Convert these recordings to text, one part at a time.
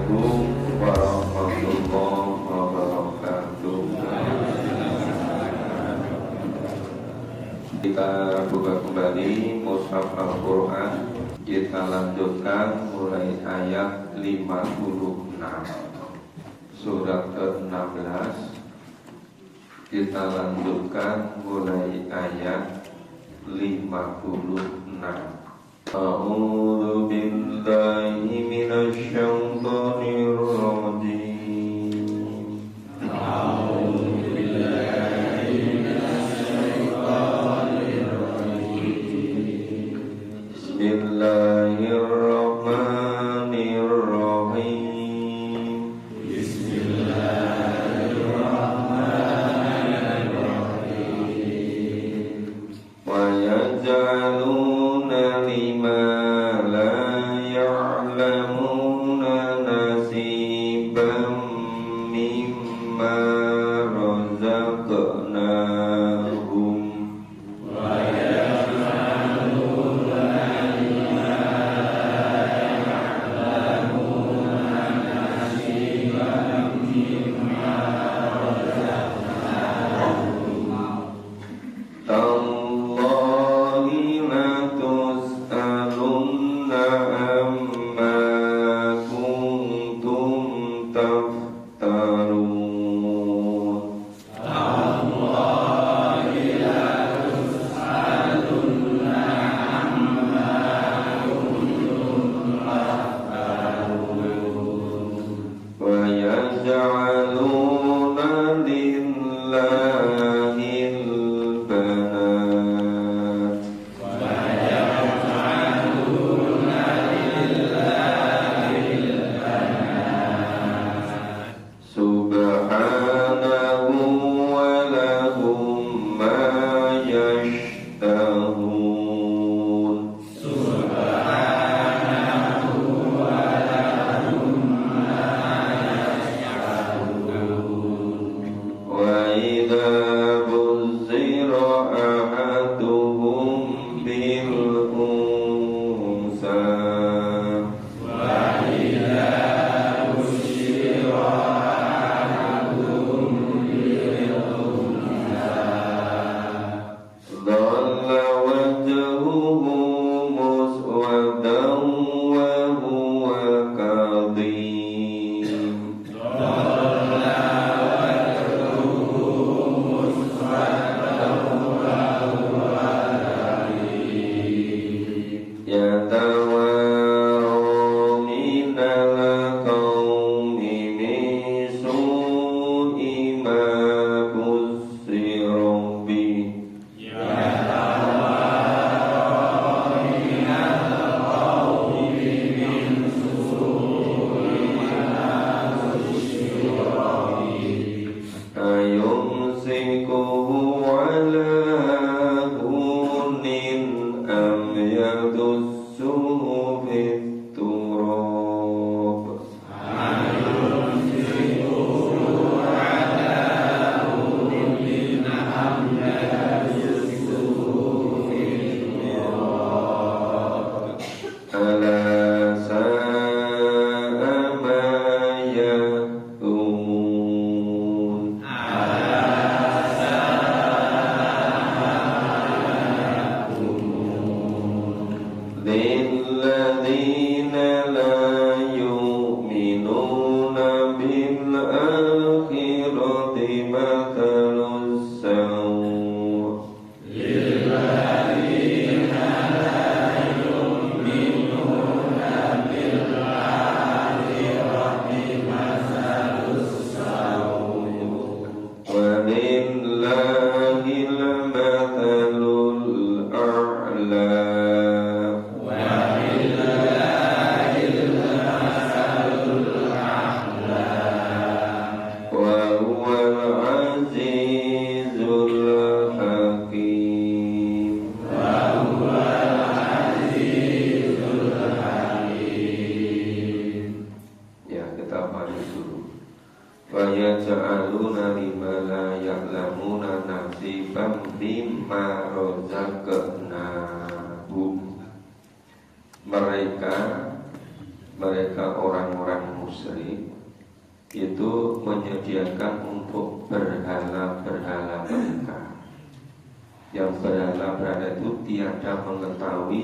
Assalamualaikum warahmatullahi wabarakatuh. Kita buka kembali Mushaf Al-Quran. Kita lanjutkan mulai ayat 56 surat ke-16. Kita lanjutkan mulai ayat 56. A'udzu billahi minasy syaithanir rajim. A'udzu billahi minasy syaithanir rajim. Bismillahirrahmanirrahim. Bismillahirrahmanirrahim. Wa yaj'aluna lima la ya'lamuna nasiban mimma razaqnahum. Wa yaj'aluna lima la ya'lamuna nasiban mimma razaqnahum. Tallahi la tus'alunna amma kuntum taftarun. Tallahi la tus'alunna amma kuntum taftarun. Wa yaj'aluna lillahil banat. Wa yaj'aluna lillahil banat. Subhanahu wa lahum ma yashtahun. Subhanahu wa lahum ma yashtahun. Wa idza buzzira ahaduhum bil unsa. Wa idza buzzira ahaduhum bil unsa. Dhalla wajhuhu muswaddan wa huwa kadhim. Dhalla wajhuhu muswaddan wa huwa kadhim. Yatawara minal qawmi min su'i ma bussira bih. Ayumsikuhu ala hunin am yadussuhu fit turab. Ayumsikuhu ala hunin am yadussuhu fit turab. Ala sa'a ma yahkumun. Lilladzina la yu'minuna bil akhirati mathalus saw'. Lilladzina la yu'minuna bil akhirati mathalus saw'. Wa lillahil mathalul a'la. Fayaj'aluna lima la ya'lamuna nasiban mimma razaqnahum. Mereka orang-orang musyrik itu menyediakan untuk berhala-berhala mereka. Yang berhala-berhala itu tiada mengetahui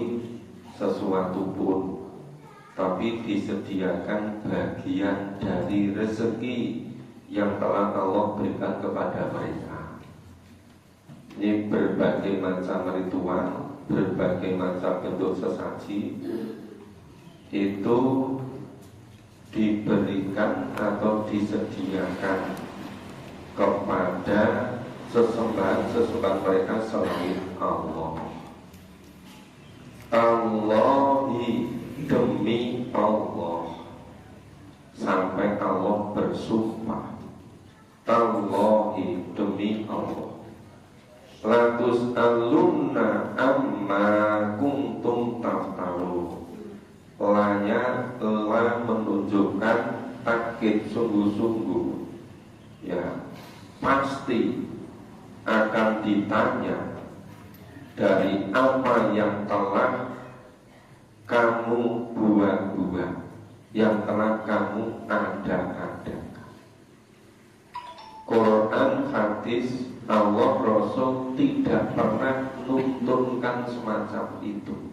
sesuatu pun, tapi disediakan bagian dari rezeki yang telah Allah berikan kepada mereka. Ini berbagai macam ritual, berbagai macam bentuk sesaji itu diberikan atau disediakan kepada sesembahan mereka selain Allah. Allahi, demi Allah, sampai Allah bersumpah. Allahi, demi Allah, latus alunna amma kuntum taftarun. Lanya telah menunjukkan takkid sungguh-sungguh, ya pasti akan ditanya dari apa yang telah kamu buat-buat, yang telah kamu ada-adakan. Quran, hadis, Allah, Rasul tidak pernah nuntunkan semacam itu.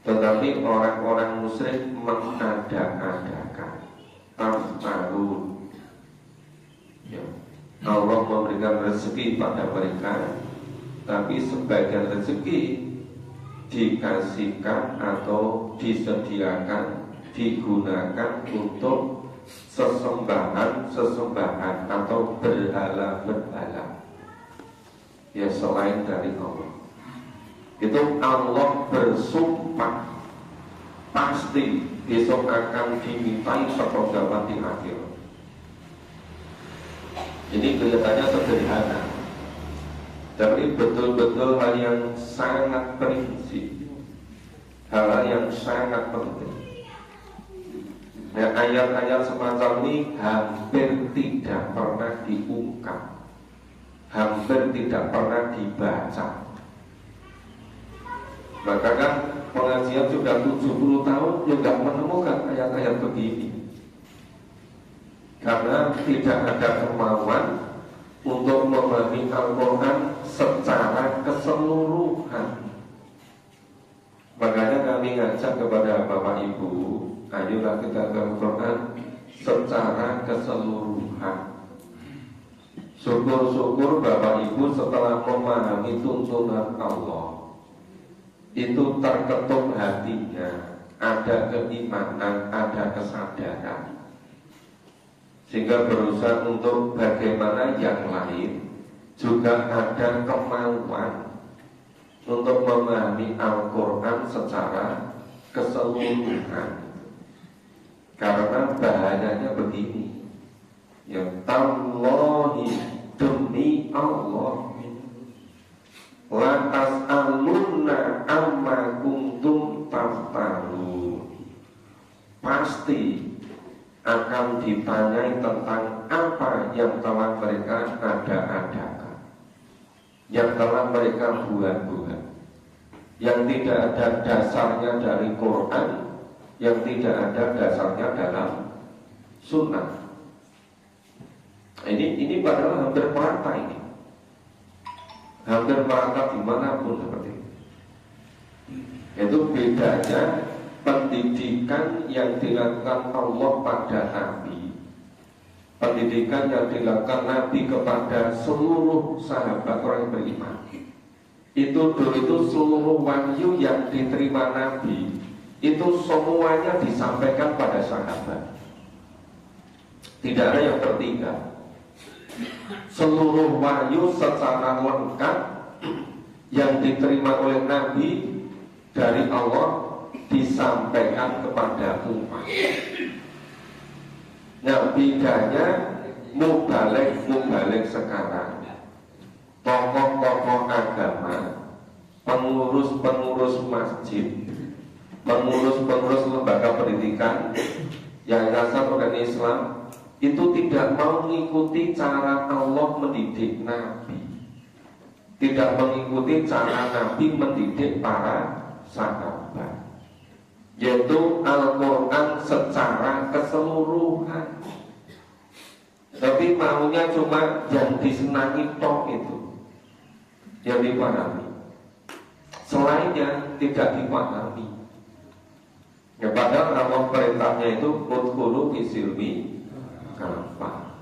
Tetapi orang-orang musyrik mengada-adakan, taftarun. Ya. Allah memberikan rezeki pada mereka, tapi sebagian rezeki dikasihkan atau disediakan, digunakan untuk sesembahan atau berhala-berhala, ya selain dari Allah. Itu Allah bersumpah pasti besok akan dimintai pertanggungjawaban di akhir. Ini kelihatannya sederhana, tapi betul-betul hal yang sangat prinsip, hal yang sangat penting. Nah, ayat-ayat semacam ini hampir tidak pernah diungkap, hampir tidak pernah dibaca. Maka kan pengajian sudah 70 tahun juga menemukan ayat-ayat begini, karena tidak ada kemauan untuk memahami Al-Quran secara keseluruhan. Makanya kami ngajak kepada Bapak Ibu, ayolah kita ke Al-Quran secara keseluruhan. Syukur-syukur Bapak Ibu setelah memahami tuntunan Allah itu terketuk hatinya, ada keimanan, ada kesadaran, sehingga berusaha untuk bagaimana yang lain juga ada kemauan untuk memahami Al-Quran secara keseluruhan. Karena bahayanya begini, ya tallahi, demi Allah, lantas alunna amma kuntum taftarun, pasti akan ditanyai tentang apa yang telah mereka ada-adakan, yang telah mereka buat-buat, yang tidak ada dasarnya dari Quran, yang tidak ada dasarnya dalam Sunnah. Ini padahal hampir merata ini, hampir merata dimanapun seperti itu. Itu bedanya pendidikan yang dilakukan Allah pada Nabi, pendidikan yang dilakukan Nabi kepada seluruh sahabat orang yang beriman. Itu dulu itu seluruh wahyu yang diterima Nabi itu semuanya disampaikan pada sahabat. Tidak ada yang tertinggal. Seluruh wahyu secara lengkap yang diterima oleh Nabi dari Allah disampaikan kepada umat. Nah, bedanya mubalik sekarang, tokoh-tokoh agama, pengurus-pengurus masjid, pengurus-pengurus lembaga pendidikan, yayasan organ Islam, itu tidak mau mengikuti cara Allah mendidik Nabi, tidak mengikuti cara Nabi mendidik para sahabat. yaitu Al-Quran secara keseluruhan. Tapi maunya cuma yang disenangi toh itu yang dipahami, selainnya tidak dipahami. Ya padahal Allah perintahnya itu udkhulu fisilmi kafah,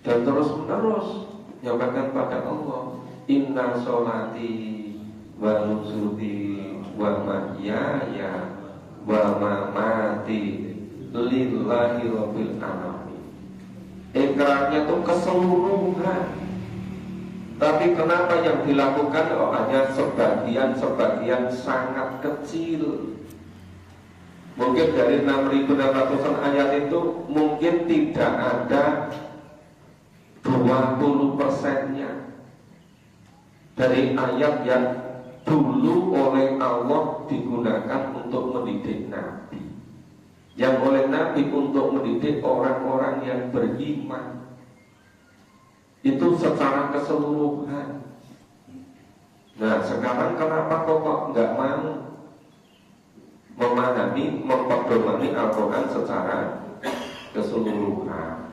dan terus menerus nyampaikan pada Allah, inna sholati wa nusuki wa mahyaya wa mamati lillahi rabbil alamin. Ikrarnya itu keseluruhan. Tapi kenapa yang dilakukan hanya sebagian sangat kecil? Mungkin dari 6.600 ayat itu mungkin tidak ada 20%-nya dari ayat yang dulu oleh Allah digunakan untuk mendidik Nabi, yang oleh Nabi untuk mendidik orang-orang yang beriman. Itu secara keseluruhan. Nah sekarang kenapa kok nggak mau memahami, memperdomani Al-Quran secara keseluruhan?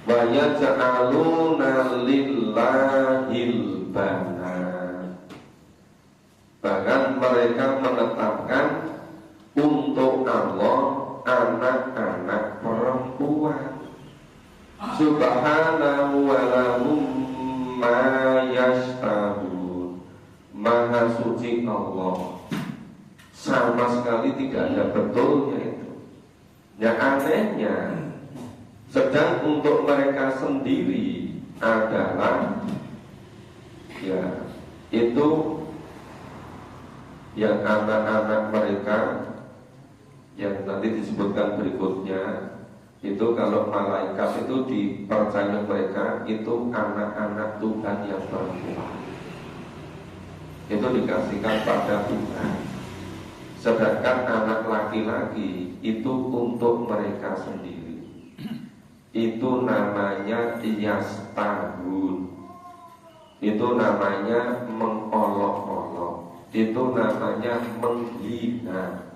Wa yaj'aluna lillahil banat, bahkan mereka menetapkan untuk Allah anak-anak perempuan. Subhanahu wa lahum ma yashtahun. Maha suci Allah, sama sekali tidak ada betulnya itu. Yang anehnya, sedang untuk mereka sendiri adalah ya itu yang anak-anak mereka yang nanti disebutkan berikutnya. Itu kalau malaikat itu dipercaya mereka itu anak-anak Tuhan yang perempuan, itu dikasihkan pada Tuhan. Sedangkan anak laki-laki itu untuk mereka sendiri. Itu namanya yastahun. Itu namanya mengolok-olok. Itu namanya menghina.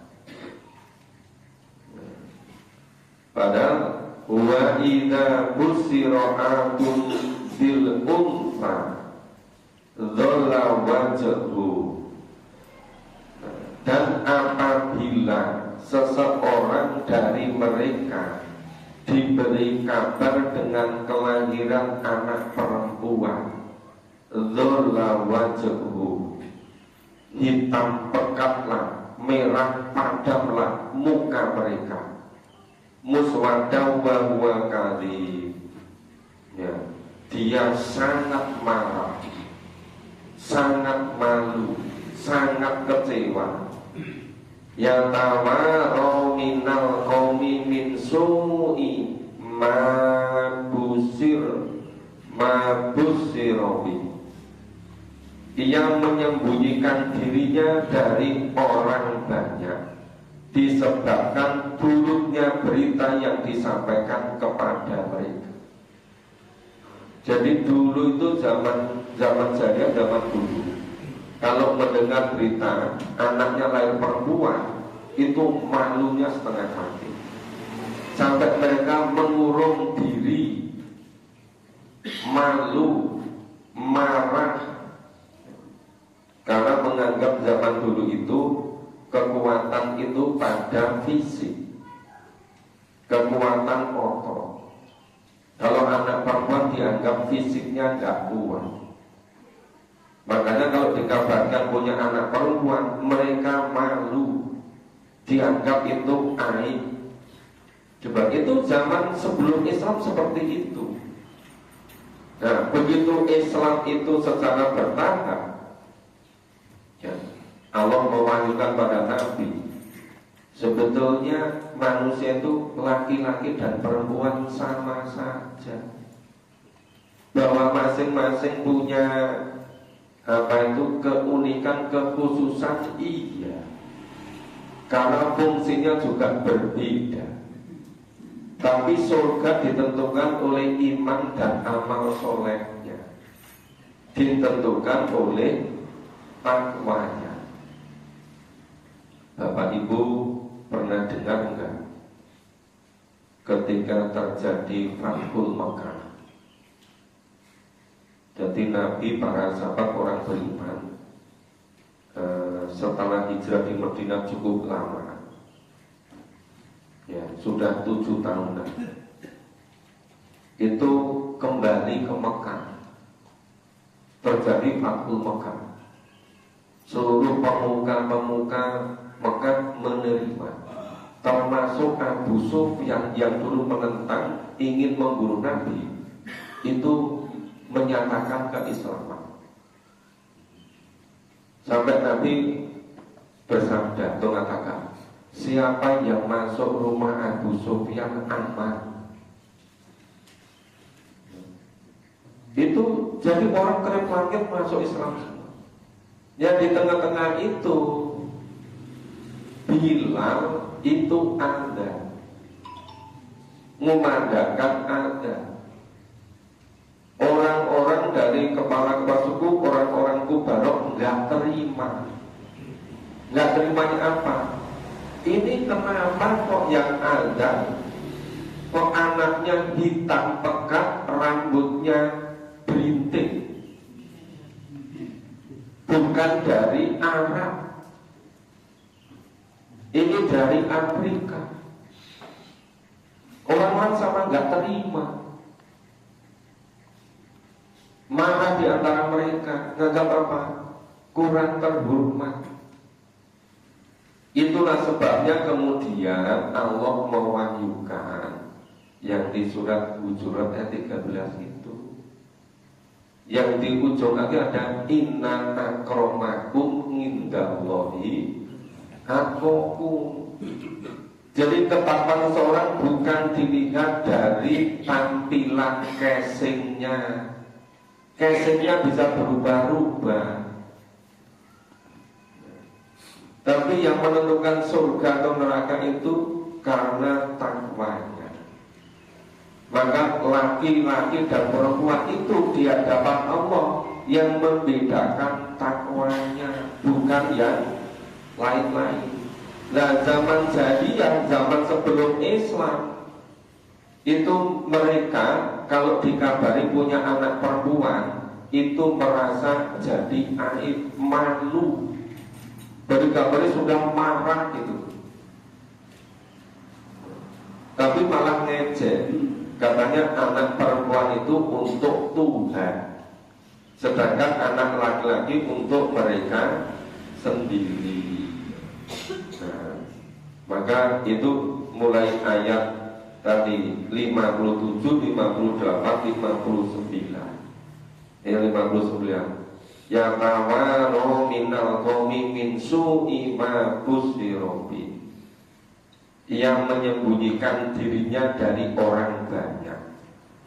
Padahal wa idza busira akum bil unsa dhalla wajhu, dan apabila seseorang dari mereka diberi kabar dengan kelahiran anak perempuan, dhalla wajhu, hitam pekatlah, merah padamlah muka mereka, muswaddaw wa huwa kadhib, ya, dia sangat marah, sangat malu, sangat kecewa. Ya tawaro minal qaumi min su'i ma busirabi, dia menyembunyikan dirinya dari orang banyak disebabkan buruknya berita yang disampaikan kepada mereka. Jadi dulu itu zaman saya, zaman dulu, kalau mendengar berita anaknya lahir perempuan, itu malunya setengah mati, sampai mereka mengurung diri, malu, marah, karena menganggap zaman dulu itu kekuatan itu pada fisik, kekuatan otot. Kalau anak perempuan dianggap fisiknya nggak kuat. Makanya kalau dikabarkan punya anak perempuan, mereka malu, dianggap itu aib. Coba itu zaman sebelum Islam seperti itu. Nah, begitu Islam itu secara bertahap, ya, Allah mewahyukan pada Nabi, sebetulnya manusia itu laki-laki dan perempuan sama saja, bahwa masing-masing punya keunikan, kekhususan, iya, karena fungsinya juga berbeda. Tapi surga ditentukan oleh iman dan amal solehnya, ditentukan oleh takwanya. Bapak Bapak Ibu pernah dengar enggak ketika terjadi Fathul Makkah? Jadi Nabi, para sahabat orang beriman setelah hijrah di Madinah cukup lama, ya sudah 7 tahunan, itu kembali ke Mekah, terjadi Fathul Makkah. Seluruh pemuka-pemuka Mekah menerima, termasuk Abu Sufyan yang dulu menentang ingin membunuh Nabi, itu menyatakan keislaman. Sampai Nabi bersabda atau mengatakan, siapa yang masuk rumah Abu Sufyan aman. Itu jadi orang kerep langit masuk Islam semua. Ya di tengah-tengah itu Bilal itu ada, mengumandangkan ada. Orang-orang dari kepala-kepala suku, orang-orang Kubarok nggak terima. Nggak terimanya apa? Ini kenapa kok yang ada, kok anaknya hitam pekat, rambutnya berintik, bukan dari Arab, ini dari Afrika. Orang-orang sama nggak terima, marah di antara mereka, nganggap apa? Kurang terhormat. Itulah sebabnya kemudian Allah mewahyukan yang di surat Hujurat ayat 13 itu, yang di ujung lagi ada inna akramakum indallahi atqakum. Jadi ketakwaan seorang bukan dilihat dari tampilan casingnya. Casingnya bisa berubah-ubah, tapi yang menentukan surga atau neraka itu karena takwanya. Maka laki-laki dan perempuan itu di hadapan Allah yang membedakan takwanya, bukan yang lain-lain. Nah, zaman jahiliyah, zaman sebelum Islam, itu mereka kalau dikabari punya anak perempuan itu merasa jadi aib, malu. Dikabari sudah marah gitu, tapi malah ngejek. Katanya anak perempuan itu untuk Tuhan, sedangkan anak laki-laki untuk mereka sendiri. Nah, maka itu mulai ayat tadi 57, 58, 59. Ya 59. Ya tawaro minal qomi min su'i ma busyirobi, yang menyembunyikan dirinya dari orang banyak,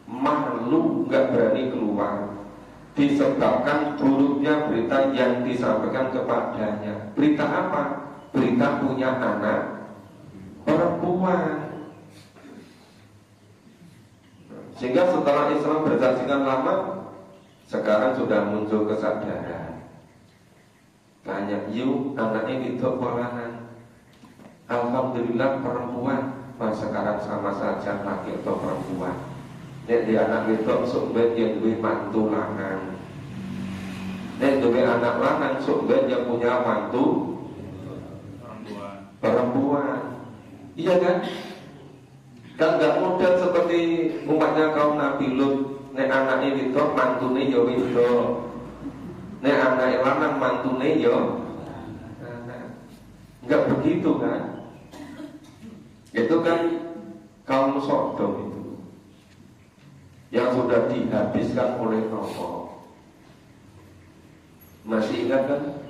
malu nggak berani keluar disebabkan buruknya berita yang disampaikan kepadanya. Berita apa? Berita punya anak perempuan. Sehingga setelah Islam bersaksikan lama, sekarang sudah muncul kesadaran. Tanya, yuk anaknya gitu polanan. Alhamdulillah perempuan. Mas sekarang sama saja laki atau perempuan. Nek di anak itu sumbet yang duwe mantu lanang. Nek duwe anak lanang sumbet yang punya mantu perempuan. Iya kan? Kan gak mudah seperti umatnya kaum Nabi Lut. Nek anaknya itu mantune ya itu, nek anaknya lanang mantune ya enggak begitu kan? Itu kan kaum Sodom itu yang sudah dihabiskan oleh Allah. Masih ingat kan?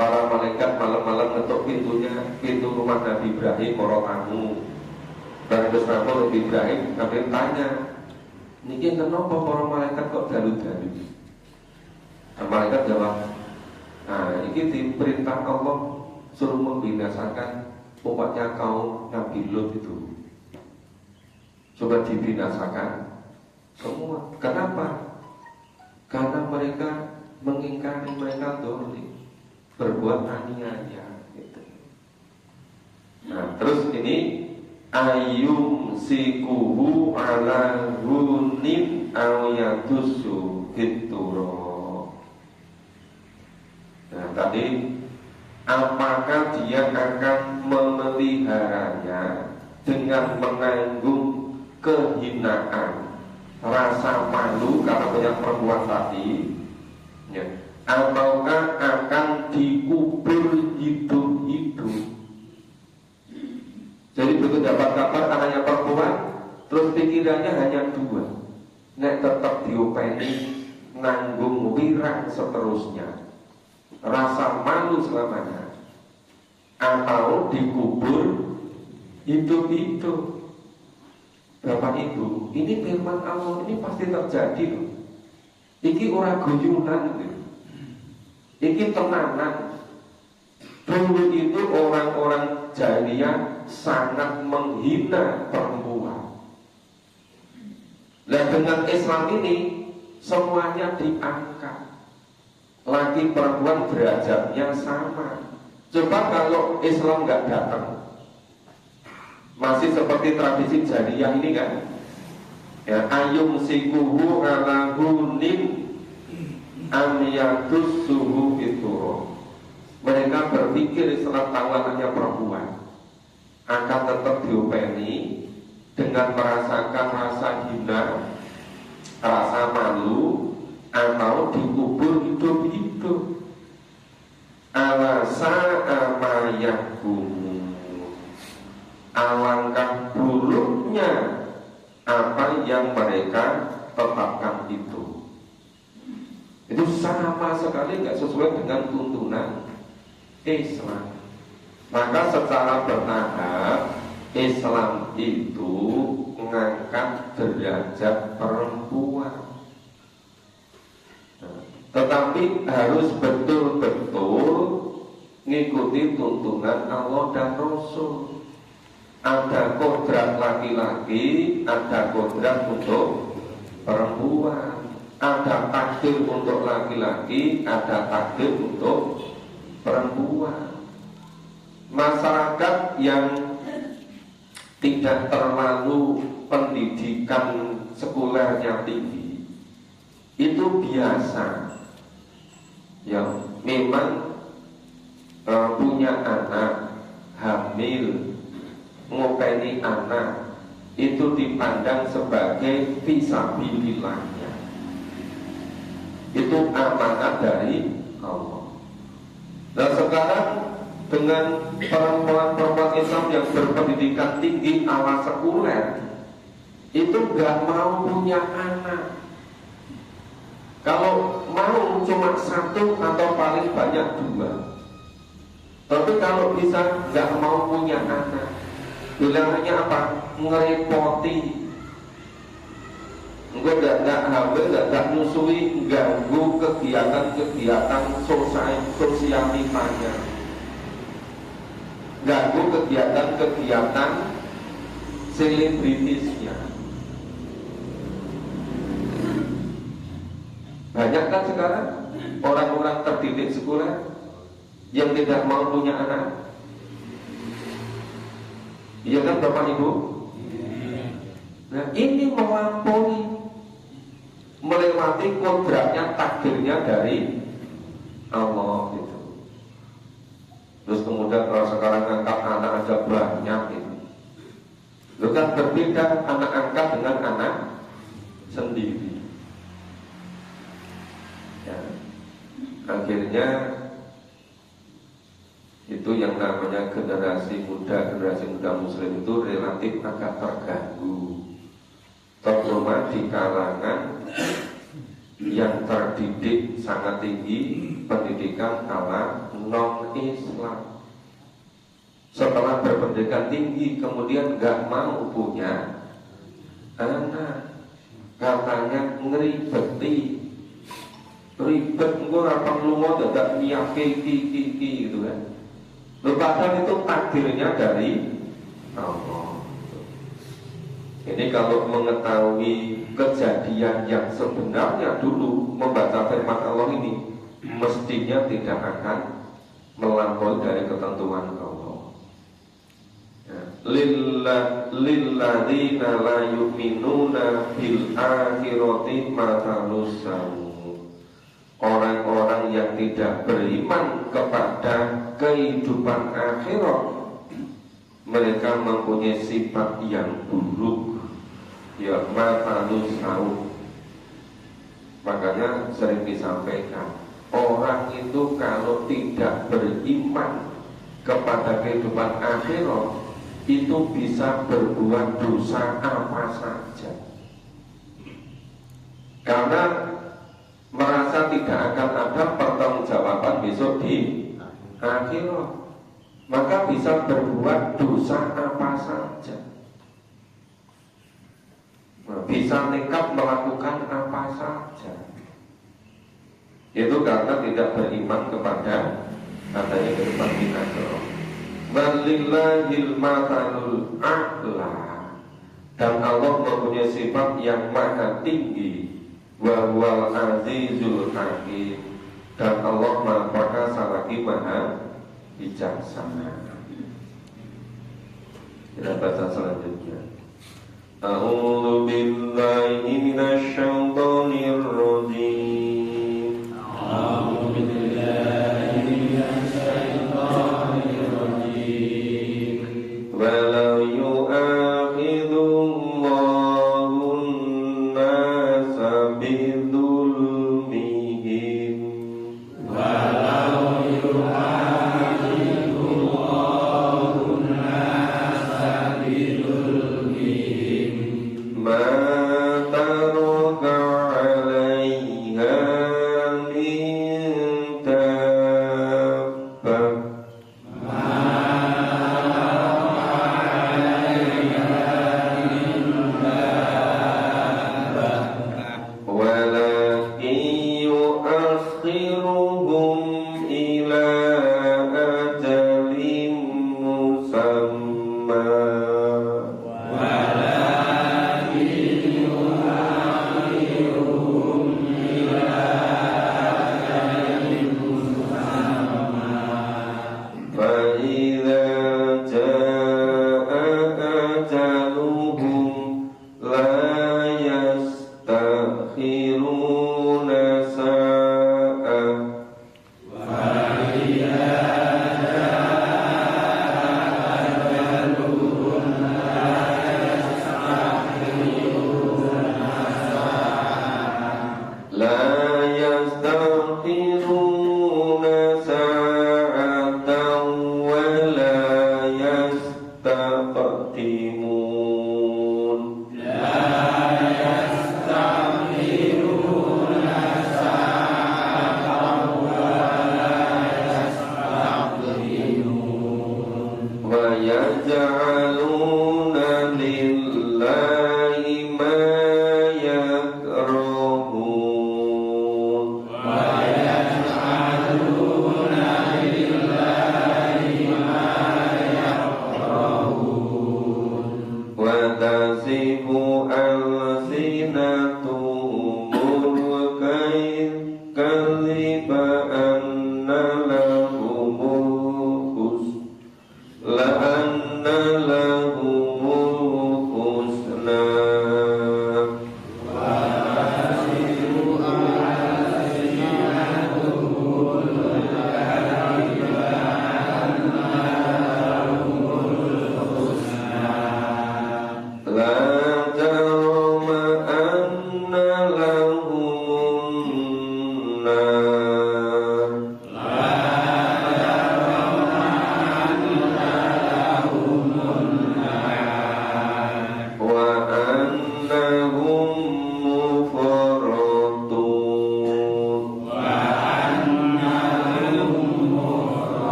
Para malaikat malam-malam ngetuk pintu rumah Nabi Ibrahim, para tamu. Dan terus Nabi Ibrahim kami tanya, niki kenapa para malaikat kok dalu-dalu? Nah, malaikat jawab, nah ini diperintah Allah suruh membinasakan umatnya kaum Nabi Lut itu. Coba dibinasakan semua. Kenapa? Karena mereka mengingkari, mereka dolim, berbuat aniaya gitu. terus ini ayum sikuhu ala hunin awyatusu fituro. Nah tadi, apakah dia akan memeliharanya dengan menanggung kehinaan, rasa malu karena banyak perempuan tadi, ya, ataukah akan dikubur hidup-hidup. Jadi begitu dapat kabar anaknya perempuan, terus pikirannya hanya dua, nek tetap diopeni, nanggung wirang seterusnya, rasa malu selamanya, atau dikubur hidup-hidup. Bapak Ibu, ini firman Allah ini pasti terjadi loh. Iki orang guyunan gitu. Iki tenanan. Dulu itu orang-orang jahiliyah sangat menghina perempuan. Dan dengan Islam ini semuanya diangkat. Laki perempuan derajatnya sama. Coba kalau Islam nggak datang, masih seperti tradisi jahiliyah ini kan? Ya, ayum sikuhu ala hunin amiyadus suhu ituro. Mereka berpikir setelah tahu anaknya perempuan akan tetap diopeni dengan merasakan rasa hina, rasa malu, atau dikubur hidup-hidup. Alasa amayakum, alangkah buruknya apa yang mereka tetapkan itu. Itu sama sekali nggak sesuai dengan tuntunan Islam. Maka secara bertahap Islam itu mengangkat derajat perempuan. Tetapi harus betul-betul ngikuti tuntunan Allah dan Rasul. Ada kodrat laki-laki, ada kodrat untuk perempuan. Ada takdir untuk laki-laki, ada takdir untuk perempuan. Masyarakat yang tidak terlalu pendidikan sekulernya tinggi itu biasa, yang memang punya anak hamil, ngopeni anak itu dipandang sebagai fisabilillahnya, itu amanat dari Allah. Nah sekarang dengan perempuan-perempuan Islam yang berpendidikan tinggi ala sekuler itu nggak mau punya anak. Kalau mau cuma satu atau paling banyak dua. Tapi kalau bisa nggak mau punya anak, bilangnya apa? Ngerepoti. Enggak hamil, enggak nyusui, ganggu kegiatan sosialitanya, ganggu kegiatan selebritisnya. Banyak kan sekarang orang-orang terdidik sekuler yang tidak mau punya anak. Iya kan Bapak Ibu? Nah ini melampaui, melewati kodratnya, takdirnya dari Allah gitu. Terus kemudian kalau sekarang angkat anak aja banyak gitu. Lu kan berbeda anak angkat dengan anak sendiri. Ya. Akhirnya itu yang namanya generasi muda muslim itu relatif agak terganggu, terutama di kalangan yang terdidik sangat tinggi, pendidikan ala non-Islam. Setelah berpendidikan tinggi kemudian nggak mau punya anak, katanya ngeribeti, ribet engko ora perlu mau dadak nyake iki gitu kan. Padahal itu takdirnya dari Allah. Ini kalau mengetahui kejadian yang sebenarnya dulu, membaca firman Allah ini mestinya tidak akan melampaui dari ketentuan Allah. Ya. lilladzina la yu'minuna bil akhirati matalus sawu. Orang-orang yang tidak beriman kepada kehidupan akhirat, mereka mempunyai sifat yang buruk, ya matalus sawu. Makanya sering disampaikan, orang itu kalau tidak beriman kepada kehidupan akhirat, itu bisa berbuat dosa apa saja, karena merasa tidak akan ada pertanggungjawaban besok di akhirat, maka bisa berbuat dosa apa saja, bisa nekat melakukan apa saja. Itu karena tidak beriman kepada adanya kehidupan di akhirat. Walillahil mathalul a'la, dan Allah mempunyai sifat yang maha tinggi, wa huwal azizul hakim, dan Allah maha perkasa lagi maha bijaksana. Kita baca selanjutnya. A'udzu billahi minasy syaithanir rajim. A'udzu billahi minasy syaithanir rajim. Walau yu'akhidullahu an-nasa bidzulmihim, walau yu'akhidullahu an-nasa bidzulmihim ma taraka 'alaiha min dabbah walakin yu'akhiruhum ila ajalin musamma. فإذا جاء أجلهم لا يستأخرون ساعة لا يستأخرون ساعة ولا يستقدمون. ويجعلون لله ما يكرهون. وتصف ألسنتهم الكذب أن لهم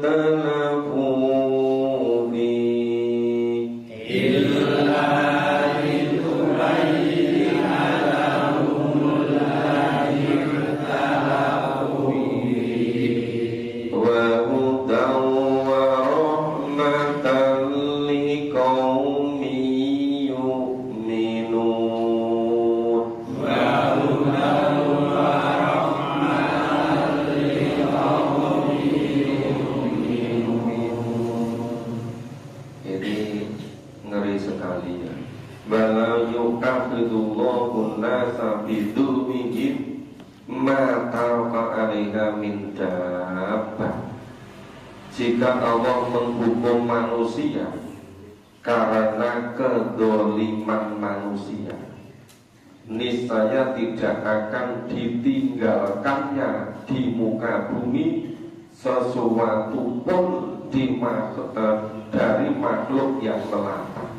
اختلفوا فيه إلا لتبين لهم الذي اختلفوا فيه وهدى ورحمة لقوم يؤمنون Bala yu'akhidullahu nasa bidulmihim ma tarqa alaiha min dabbah. Jika Allah menghukum manusia karena kedoliman manusia, niscaya tidak akan ditinggalkannya di muka bumi sesuatu pun dari makhluk yang melata.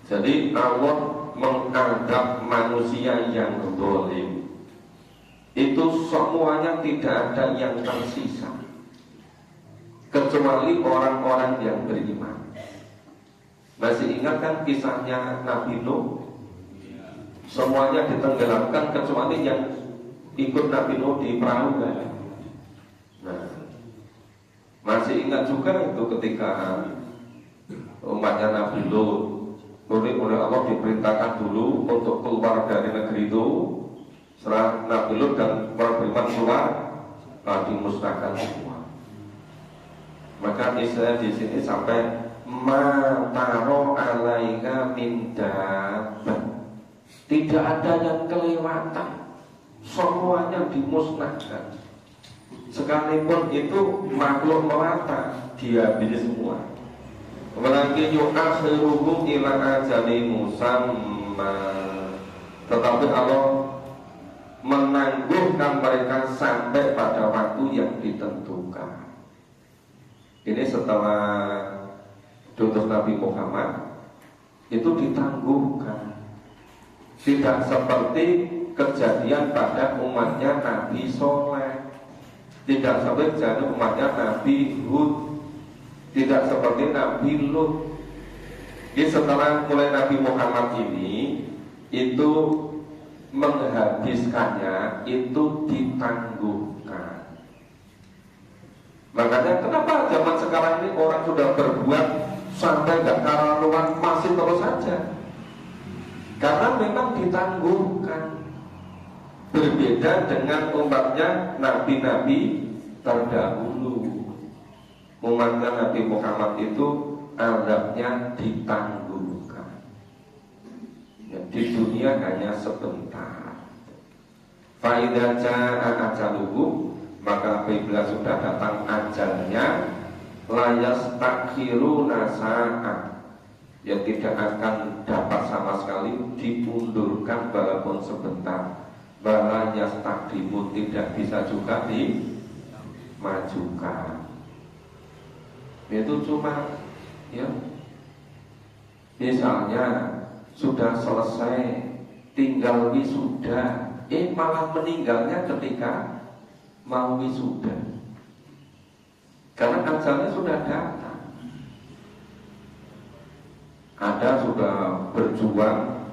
Jadi Allah menganggap manusia yang zalim itu semuanya tidak ada yang tersisa kecuali orang-orang yang beriman. Masih ingat kan kisahnya Nabi Nuh? Semuanya ditenggelamkan kecuali yang ikut Nabi Nuh di perahu kan? Nah, masih ingat juga itu ketika umatnya Nabi Lut oleh Allah diperintahkan dulu untuk keluar dari negeri itu. Setelah Nabi Lut dan para beriman keluar, dimusnahkan semua. Maka istilah di sini sampai mataro alaika min dabbah. Tidak ada yang kelewatan, semuanya dimusnahkan. Sekalipun itu makhluk melata, dihabisi semua. Walakin yu'akhiruhum ila ajali musamma. Tetapi Allah menangguhkan mereka sampai pada waktu yang ditentukan. Ini setelah diutus Nabi Muhammad itu ditangguhkan. Tidak seperti kejadian pada umatnya Nabi Soleh, tidak seperti kejadian umatnya Nabi Hud, tidak seperti Nabi Lut. Jadi setelah mulai Nabi Muhammad ini itu menghabiskannya itu ditangguhkan. Makanya kenapa zaman sekarang ini orang sudah berbuat sampai gak karuan masih terus saja? Karena memang ditangguhkan. Berbeda dengan umatnya nabi-nabi terdahulu. Umatnya Nabi Muhammad itu azabnya ditangguhkan. Ya, di dunia hanya sebentar. Fa idza jaa ajaluhum, maka apabila sudah datang ajalnya, la yastakhiruna sa'ah, ya tidak akan dapat sama sekali dimundurkan walaupun sebentar. Bala yastakdimu, tidak bisa juga dimajukan. Itu cuma ya misalnya sudah selesai tinggal wisuda, malah meninggalnya ketika mau wisuda karena ajalnya sudah datang. Ada sudah berjuang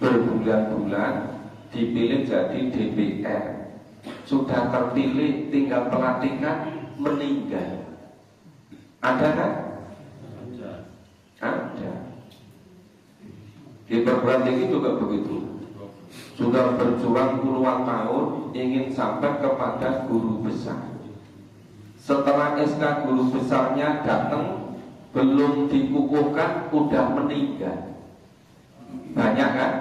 berbulan-bulan dipilih jadi DPR, sudah terpilih tinggal pelantikan meninggal. Ada kan? Ada. Di perguruan tinggi juga begitu. Sudah berjuang puluhan tahun ingin sampai kepada guru besar. Setelah SK guru besarnya datang, belum dikukuhkan, udah meninggal. Banyak kan?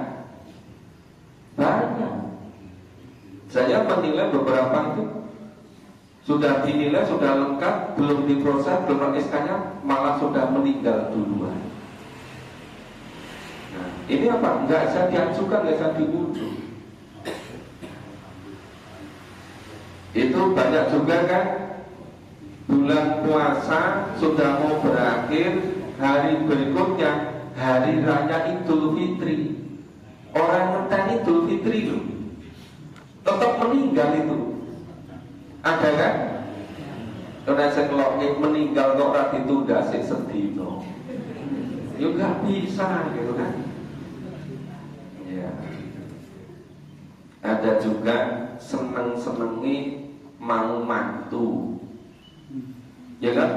Banyak. Saya menilai beberapa itu sudah dinilai, sudah lengkap, belum diproses, belum SK-nya, malah sudah meninggal duluan. Nah, ini apa? Nggak bisa diajukan, nggak bisa diuji. Itu banyak juga kan, bulan puasa sudah mau berakhir, hari berikutnya hari raya Idul Fitri. Orang ngenteni Idul Fitri loh, tetap meninggal itu. Ada kan? Karena sekelok meninggal kok ora ditunda sik sedino. Ya gak bisa gitu kan. Ya. Ada juga seneng-senengi mau mantu. Ya kan?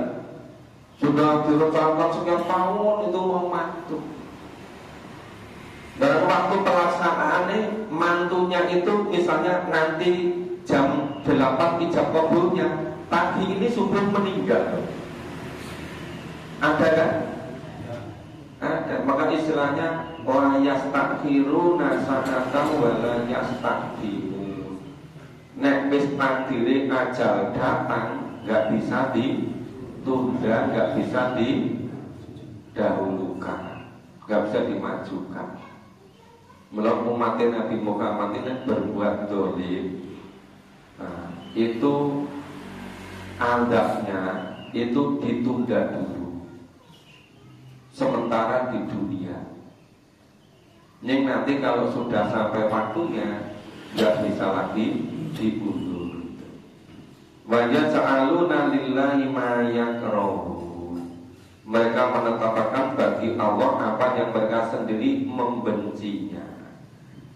Sudah direncanakan sekian tahun itu mau mantu. Dan waktu pelaksanaannya mantunya itu misalnya nanti jam 8 ijab kabulnya, pagi ini subuh meninggal. Ada kan? Ada. Maka istilahnya wa yastakhiruna sanatan wa la yastaqdimun. Nek wis takdire ajal datang, enggak bisa ditunda, enggak bisa didahulukan, enggak bisa dimajukan. Melawan umat Nabi Muhammad ini berbuat dolim, nah, itu adabnya itu ditunda dulu sementara di dunia. Ini nanti kalau sudah sampai waktunya nggak bisa lagi diundur. Wa yaj'aluna lillahi ma yakrahun. Mereka menetapkan bagi Allah apa yang mereka sendiri membencinya.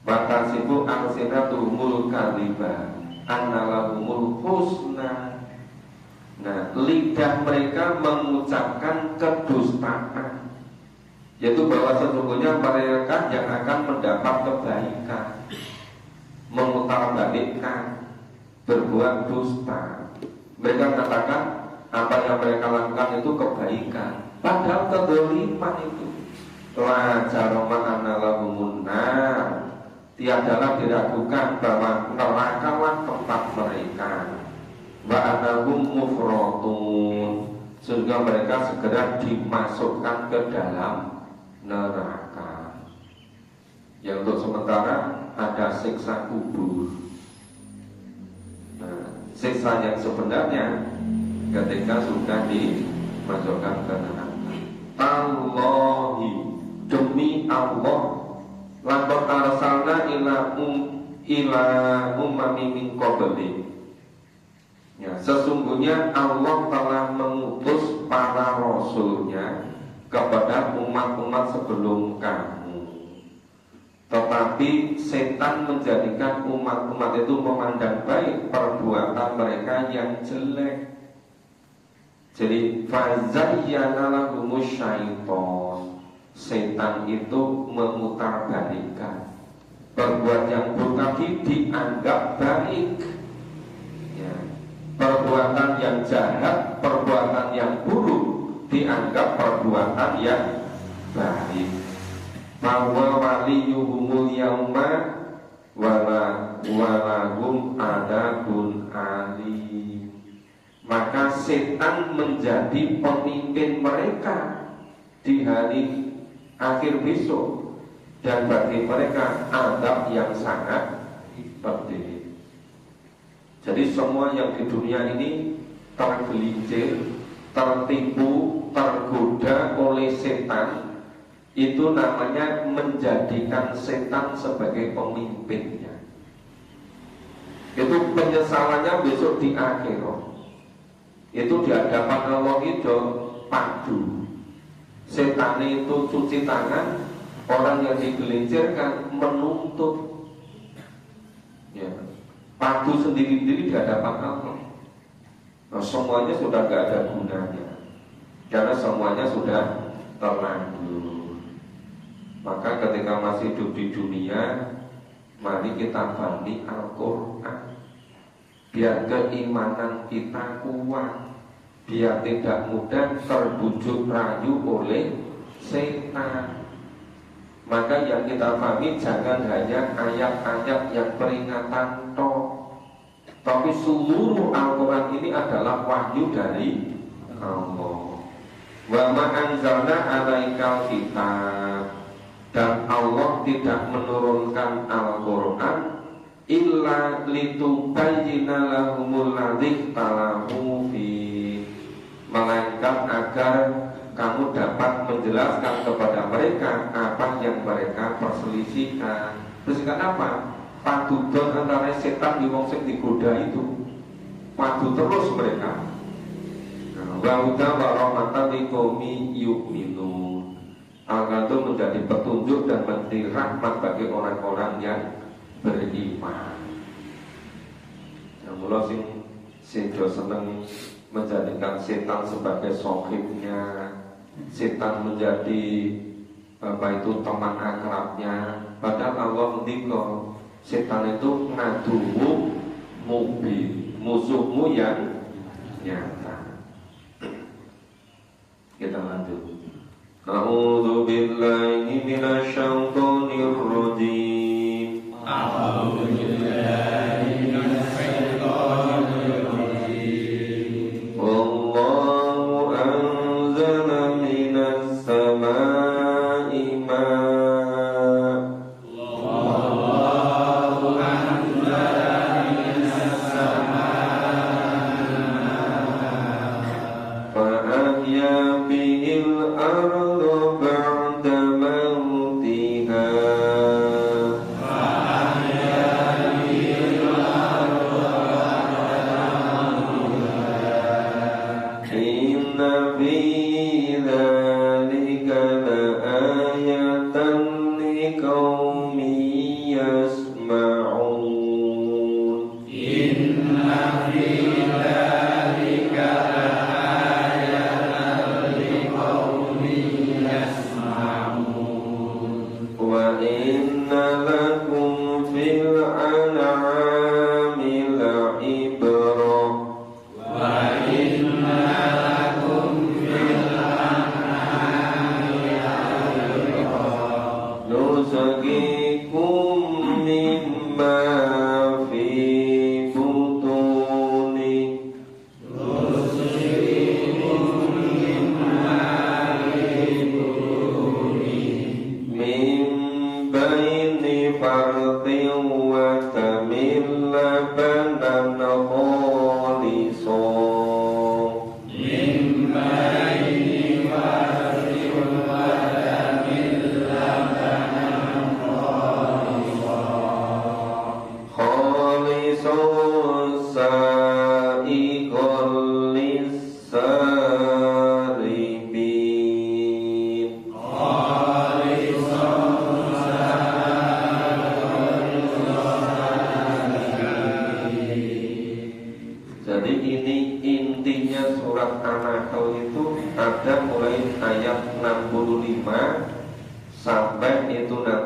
Batasibu alsinatuhumul kadhiba annalahumul husna. Nah, lidah mereka mengucapkan kedustaan, yaitu bahwa sesungguhnya mereka yang akan mendapat kebaikan, memutarbalikkan, berbuat dusta. Mereka mengatakan apa yang mereka lakukan itu kebaikan, padahal kedzaliman itu. La jarama annalahumun nar. Tiadalah diragukan bahwa nerakalah tempat mereka. Ba'anahum mufrotun, sehingga mereka segera dimasukkan ke dalam neraka. Yang untuk sementara ada siksa kubur. Nah, siksa yang sebenarnya ketika sudah dimasukkan ke neraka. Allahi, demi Allah, laqad arsalna ila umami min qabli. Ya, sesungguhnya Allah telah mengutus para rasulnya kepada umat-umat sebelum kamu. Tetapi setan menjadikan umat-umat itu memandang baik perbuatan mereka yang jelek. Jadi fazayyana lahumus syaiton. Setan itu memutarbalikkan perbuatan yang buruk tadi dianggap baik. Ya. Perbuatan yang jahat, perbuatan yang buruk dianggap perbuatan yang baik. Bahwa waliyuhumul yauma walahum adabun alim. Maka setan menjadi pemimpin mereka di hari akhir besok, dan bagi mereka adab yang sangat pedih. Jadi semua yang di dunia ini tergelincir, tertipu, tergoda oleh setan, itu namanya menjadikan setan sebagai pemimpinnya. Itu penyesalannya besok di akhirat. Itu di hadapan Allah itu padu. Setan itu cuci tangan, orang yang digelincirkan menuntut. Ya. Padu sendiri-sendiri di hadapan Allah. Nah, semuanya sudah gak ada gunanya, karena semuanya sudah terlanjur. Maka ketika masih hidup di dunia, mari kita fahami Al-Quran, biar keimanan kita kuat, biar tidak mudah terbujuk rayu oleh setan. Maka yang kita pahami jangan hanya ayat-ayat yang peringatan toh, tapi seluruh Al-Quran ini adalah wahyu dari Allah. Wa ma anzalna alaikal kitab, dan Allah tidak menurunkan Al-Quran illa litubayyina lahumul ladzi ikhtalafu fi, melainkan agar kamu dapat menjelaskan kepada mereka apa yang mereka perselisihkan. Perselisihkan apa? Padudon antara setan di wong sing digoda itu. Padu terus mereka. wa hudan wa rahmatan liqaumi yu'minun. Al-Quran itu menjadi petunjuk dan menjadi rahmat bagi orang-orang yang beriman. Yang mula sedo seneng menjadikan setan sebagai sohibnya, setan menjadi teman akrabnya. Padahal Allah mendikau setan itu ngadumu mubin, musuhmu yang nyata. Kita lanjut. A'udzu billahi minasyaitonir rajim. A'udzu billahi minasyaitonir rajim. Wallahu anzala minas samaa'i ma'an. Wallahu anzala minas samaa'i ma'an. Fa ahya bihil ardh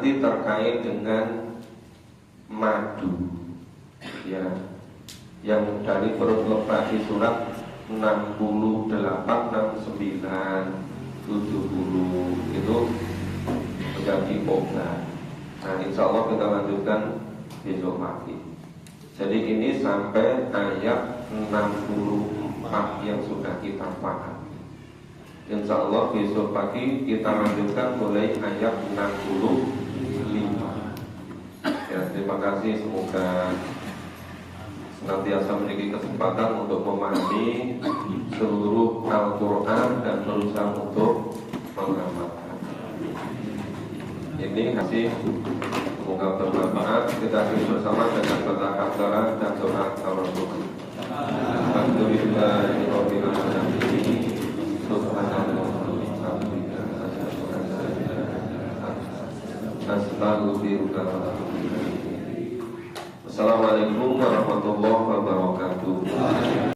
terkait dengan madu, ya, yang dari perut lebah di surat 68, 69, 70 itu menjadi obat. Nah, insya Allah kita lanjutkan besok pagi. Jadi ini sampai ayat 64 yang sudah kita pahami. Insya Allah besok pagi kita lanjutkan mulai ayat 65. Ya, terima kasih, semoga senantiasa memiliki kesempatan untuk memahami seluruh Al-Quran dan berusaha untuk mengamalkan. Ini hasil, semoga bermanfaat. Kita hidup bersama dengan bertakabara dan doa Rasul. Alhamdulillahirabbil alamin. Subhanallah. Assalamualaikum warahmatullahi wabarakatuh.